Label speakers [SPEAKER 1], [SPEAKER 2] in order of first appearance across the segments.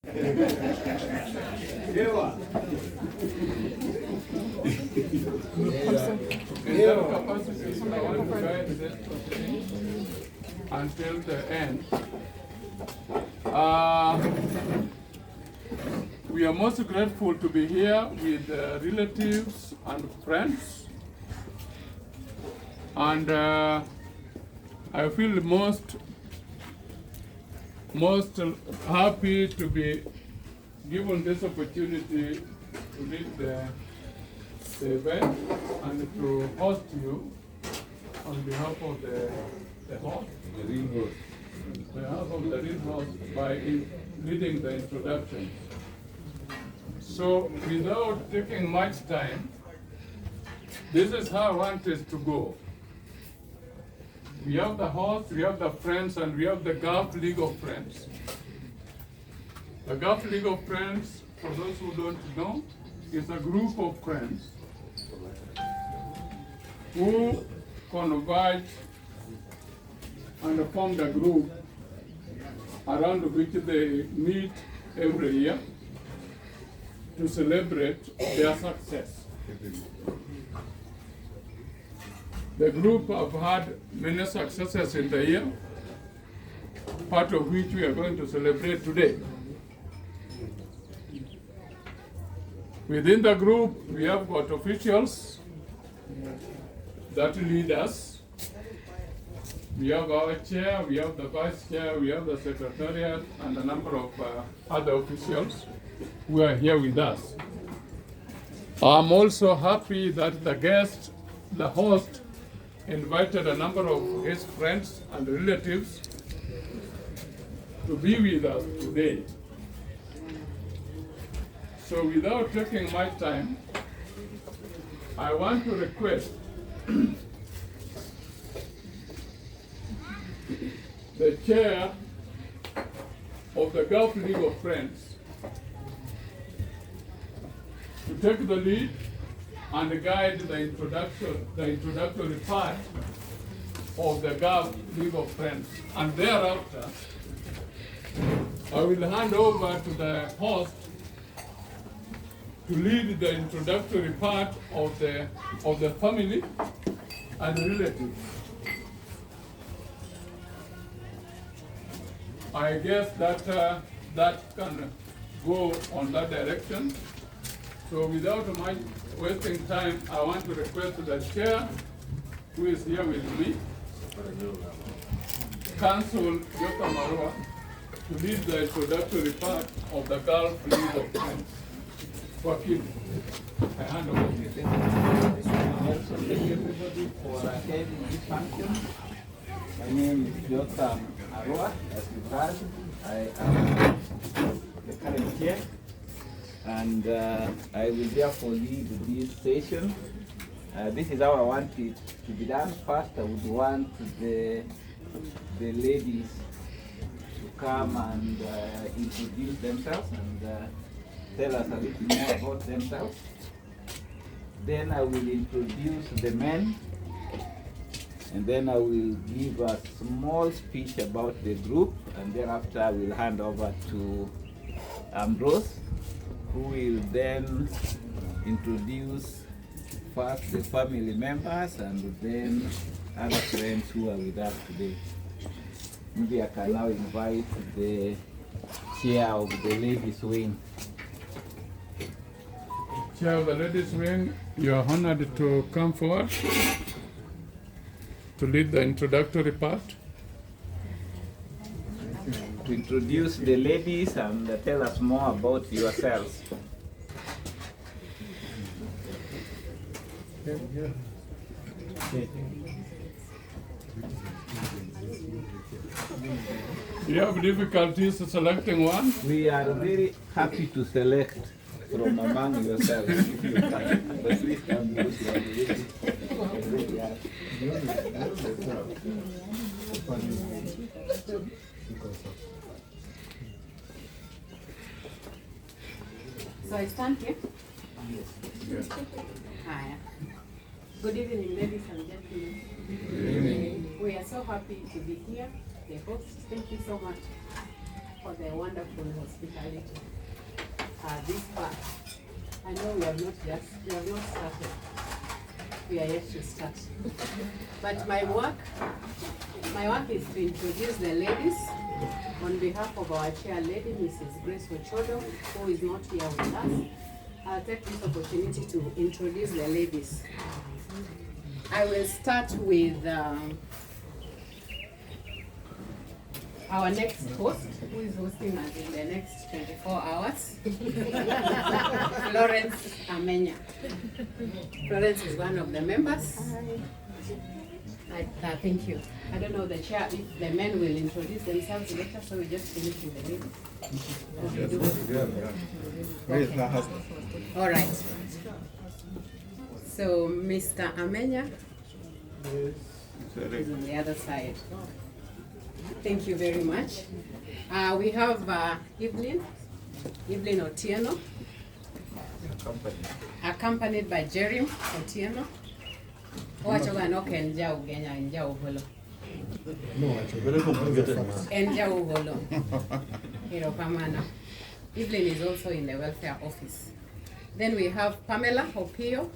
[SPEAKER 1] Capacity, I want to guide this proceeding until the end. We are most grateful to be here with relatives and friends, and I feel most happy to be given this opportunity to lead the event and to host you on behalf of the host. On behalf of the real host by leading the introduction. So without taking much time, this is how I want it to go. We have the host, we have the friends, and we have the Gulf League of Friends. The Gulf League of Friends, for those who don't know, is a group of friends who converge and form the group around which they meet every year to celebrate their success. The group have had many successes in the year, part of which we are going to celebrate today. Within the group, we have got officials that lead us. We have our chair, we have the vice chair, we have the secretariat, and a number of other officials who are here with us. I'm also happy that the host, invited a number of his friends and relatives to be with us today. So without taking my time, I want to request the chair of the Gulf League of Friends to take the lead and guide the introductory part of the Gulf League of Friends. And thereafter, I will hand over to the host to lead the introductory part of the family and relatives. I guess that can go on that direction. So without much wasting time, I want to request the chair, who is here with me, Council Yota Marua, to lead the introductory part of the Gulf League of Friends. Joaquin, I hand over to you.
[SPEAKER 2] Thank you everybody for attending this function. My name is Yota Marua. As you heard, I am the current chair, and I will therefore lead this session. This is how I want it to be done. First, I would want the ladies to come and introduce themselves and tell us a little more about themselves. Then I will introduce the men, and then I will give a small speech about the group, and thereafter I will hand over to Ambrose, who will then introduce first the family members and then other friends who are with us today. Maybe I can now invite the chair of the ladies' wing.
[SPEAKER 1] Chair of the ladies' wing, you are honored to come forward to lead the introductory part.
[SPEAKER 2] To introduce the ladies and tell us more about yourselves.
[SPEAKER 1] You have difficulties selecting one?
[SPEAKER 2] We are very happy to select from among yourselves if you can. But please come use your ladies.
[SPEAKER 3] So I stand here? Yes. Hi. Good evening, ladies and gentlemen.
[SPEAKER 1] Good evening.
[SPEAKER 3] We are so happy to be here. The hosts, thank you so much. for the wonderful hospitality. This part, I know we have not started. We are yet to start. But my work is to introduce the ladies on behalf of our chair lady, Mrs. Grace Ochodo, who is not here with us. I'll take this opportunity to introduce the ladies. I will start with our next host, who is hosting us in the next 24 hours, Florence Amenya. Florence is one of the members. Thank you. I don't know the chair, if the men will introduce themselves later, so we just finish with the ladies. Okay. All right. So Mr. Amenya is on the other side. Thank you very much. We have Evelyn Otieno, accompanied by Jerry Otieno. Evelyn is also in the welfare office. Then we have Pamela Opio,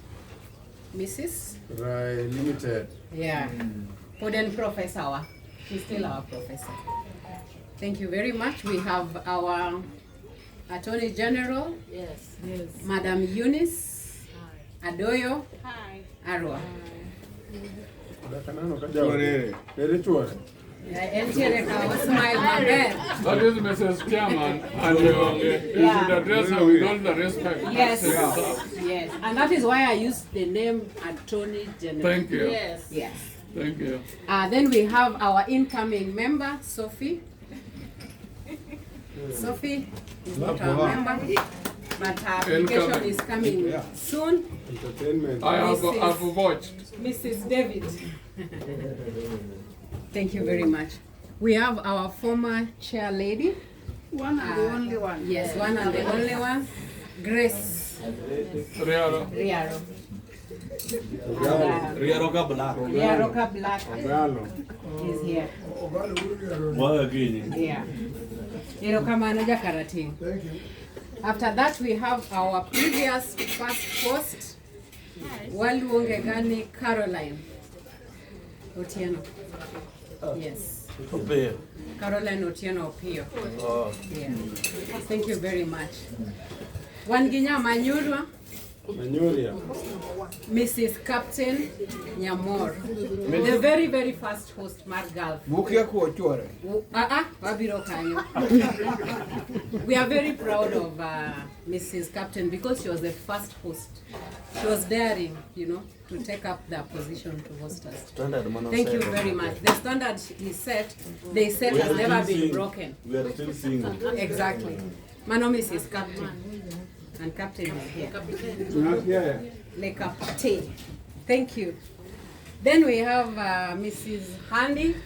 [SPEAKER 3] Mrs.
[SPEAKER 1] Right, limited.
[SPEAKER 3] Yeah. Poden Professor. She's still our professor. Thank you very much. We have our Attorney General.
[SPEAKER 4] Yes.
[SPEAKER 3] Madam Eunice Adoyo Arwa.
[SPEAKER 1] That is Mrs. Chairman, and you should address her with all the respect.
[SPEAKER 3] Yes. Yes. And that is why I used the name Attorney General.
[SPEAKER 1] Thank you.
[SPEAKER 4] Yes.
[SPEAKER 3] Yes.
[SPEAKER 1] Thank you.
[SPEAKER 3] Then we have our incoming member, Sophie. Sophie is not our member, but her application is coming soon.
[SPEAKER 1] Entertainment. I have watched.
[SPEAKER 3] Mrs. David. Thank you very much. We have our former chair lady.
[SPEAKER 4] One and the only one.
[SPEAKER 3] Yes, one and the only one. Grace
[SPEAKER 1] Riaro.
[SPEAKER 3] Riaro.
[SPEAKER 2] Riaroka Black.
[SPEAKER 3] Riaroka Black is here. Yeah. Irokamano Jakarati. Thank you. After that, we have our previous first host, Waluongegani Caroline Otieno. Yes. Caroline Otieno Opio. Yeah. Thank you very much. Wanginya Manyurwa. Mrs. Captain Nyamor, the very, very first host, Margal. We are very proud of Mrs. Captain because she was the first host. She was daring, to take up the position to host us. Thank you very much. The standard is set, they said has never been broken.
[SPEAKER 2] We are still seeing it.
[SPEAKER 3] Exactly. My name is Mrs. Captain. And Captain is here. Le Captain. Thank you. Then we have Mrs. Handy.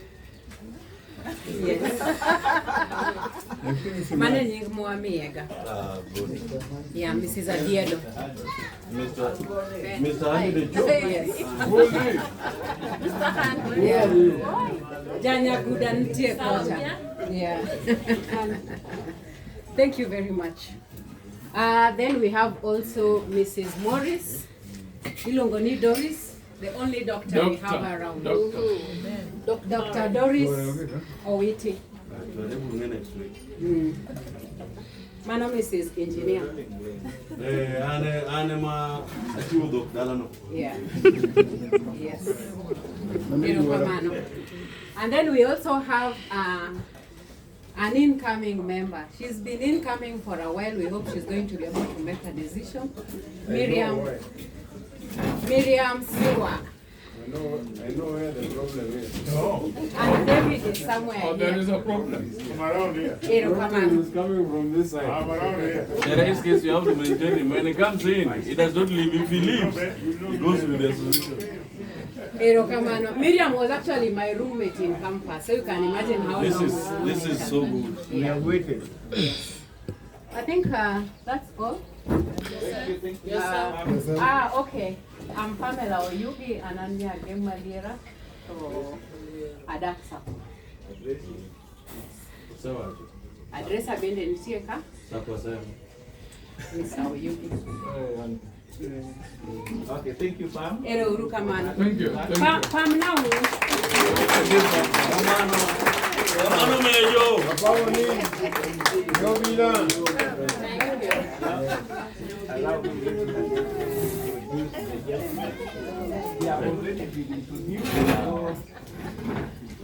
[SPEAKER 3] Yes. Managing Moamiega. Yeah, Mrs. Adiedo.
[SPEAKER 2] Mr. Handy the joke.
[SPEAKER 3] Yes. Mr. Handy. Yeah. Janya Gudantie Kota. Yeah. Thank you very much. Then we have also Mrs. Morris, Ilongoni Doris, the only doctor we have around. Dr. Doris Owiti. My name is engineer. Yeah. Yes. And then we also have an incoming member. She's been incoming for a while. We hope she's going to be able to make a decision. Miriam Siwa.
[SPEAKER 1] I know where the problem is.
[SPEAKER 3] No. And David is somewhere
[SPEAKER 1] here. There is a problem.
[SPEAKER 4] I'm around here.
[SPEAKER 1] Problem is coming from this side.
[SPEAKER 4] I'm around here.
[SPEAKER 2] In this case, you have to maintain him. When he comes in, he does not leave. If he leaves, he goes with the solution.
[SPEAKER 3] Miriam was actually my roommate in campus, so you can imagine how
[SPEAKER 2] this
[SPEAKER 3] long
[SPEAKER 2] is so good.
[SPEAKER 3] Yeah.
[SPEAKER 1] We have waited.
[SPEAKER 3] I think that's all. Okay. I'm Pamela Oyugi and I'm here Gemalira to Adaksa. Adresa bende nitie ka? Ni sawa yugi.
[SPEAKER 2] Okay, thank you, Pam.
[SPEAKER 3] Ere uru kamano.
[SPEAKER 1] Thank you. Thank you.
[SPEAKER 3] Pam na uru.
[SPEAKER 5] Hermano Mello.
[SPEAKER 2] Allow me to introduce the gentleman. They have already been introduced.